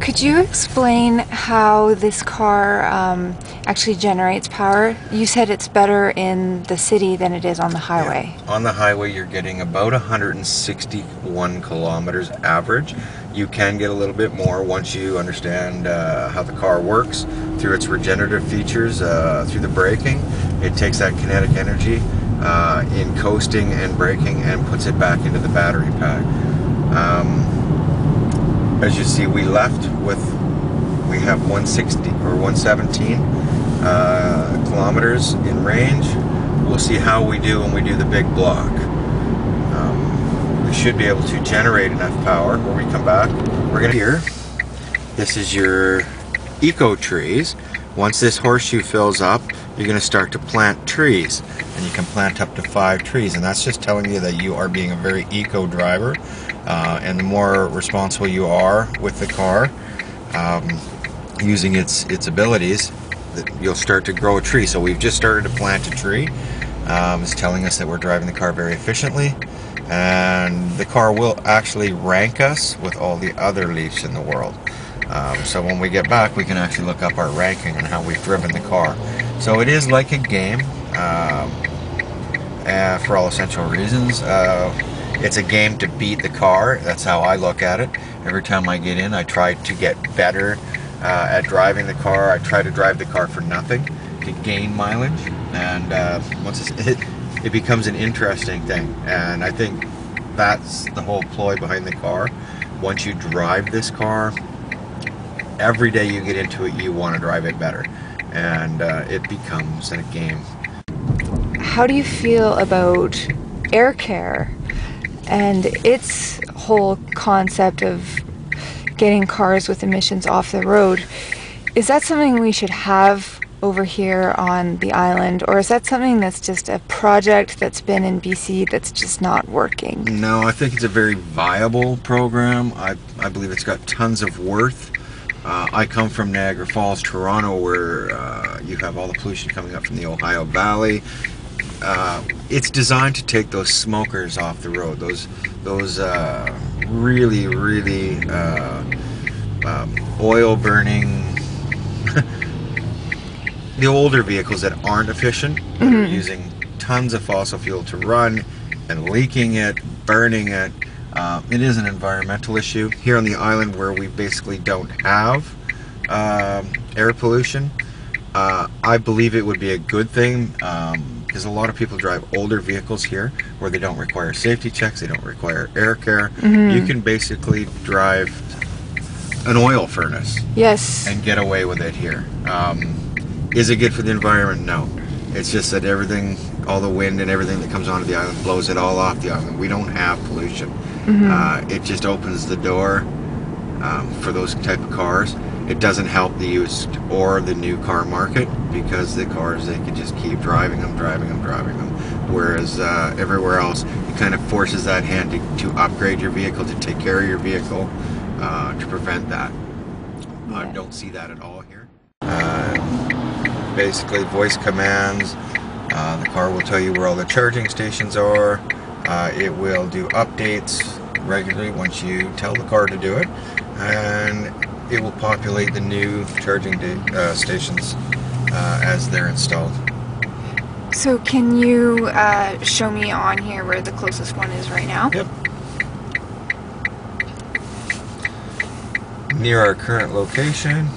Could you explain how this car actually generates power? You said it's better in the city than it is on the highway. Yeah. On the highway, you're getting about 161 kilometers average. You can get a little bit more once you understand how the car works through its regenerative features, through the braking. It takes that kinetic energy in coasting and braking and puts it back into the battery pack. As you see, we have 160 or 117 kilometers in range. We'll see how we do when we do the big block. We should be able to generate enough power when we come back. We're gonna here. This is your eco trees. Once this horseshoe fills up, you're gonna start to plant trees, and you can plant up to 5 trees, and that's just telling you that you are being a very eco driver. And the more responsible you are with the car, using its abilities, you'll start to grow a tree. So we've just started to plant a tree. It's telling us that we're driving the car very efficiently, and the car will actually rank us with all the other Leafs in the world. So when we get back, we can actually look up our ranking and how we've driven the car. So it is like a game, for all essential reasons. It's a game to beat the car. That's how I look at it. Every time I get in, I try to get better at driving the car. I try to drive the car for nothing to gain mileage, and once it becomes an interesting thing. And I think that's the whole ploy behind the car. Once you drive this car, every day you get into it, you want to drive it better, and it becomes a game. How do you feel about air care and its whole concept of getting cars with emissions off the road? Is that something we should have over here on the island, or is that something that's just a project that's been in BC that's just not working? No, I think it's a very viable program. I believe it's got tons of worth. I come from Niagara Falls, Toronto, where you have all the pollution coming up from the Ohio Valley. It's designed to take those smokers off the road, those really oil burning, the older vehicles that aren't efficient, that are using tons of fossil fuel to run and leaking it, burning it. It is an environmental issue. Here on the island, where we basically don't have air pollution, I believe it would be a good thing, because a lot of people drive older vehicles here where they don't require safety checks, they don't require air care. You can basically drive an oil furnace, yes, and get away with it here. Is it good for the environment? No. It's just that everything, all the wind and everything that comes onto the island blows it all off the island. We don't have pollution. It just opens the door for those type of cars. It doesn't help the used or the new car market, because the cars, they can just keep driving them. Whereas everywhere else, it kind of forces that hand to upgrade your vehicle, to take care of your vehicle, to prevent that. I don't see that at all here. Basically, voice commands. The car will tell you where all the charging stations are. It will do updates regularly once you tell the car to do it, and it will populate the new charging stations as they're installed. So can you show me on here where the closest one is right now? Yep. Near our current location,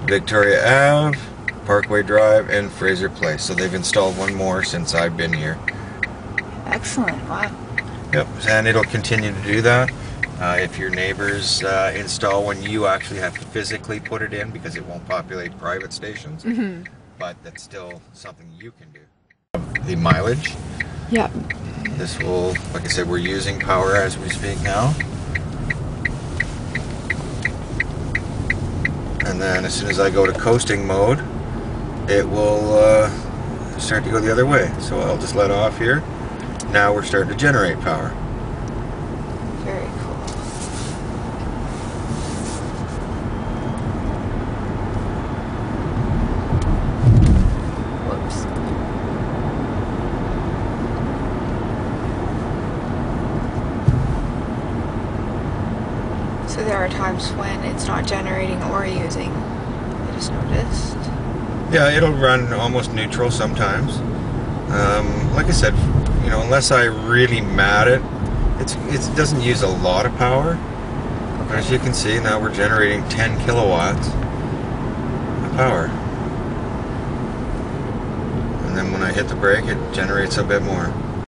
Victoria Ave, Parkway Drive, and Fraser Place. So they've installed one more since I've been here. Excellent. Wow. Yep, and it'll continue to do that. If your neighbors install one, you actually have to physically put it in, because it won't populate private stations. But that's still something you can do. The mileage. Yeah. This will, like I said, we're using power as we speak now. And then as soon as I go to coasting mode, it will start to go the other way. So I'll just let off here. Now we're starting to generate power. Very cool. Whoops. So there are times when it's not generating or using. I just noticed. Yeah, it'll run almost neutral sometimes. Like I said, you know, unless I really mat it, it doesn't use a lot of power. But as you can see, now we're generating 10 kilowatts of power. And then when I hit the brake, it generates a bit more.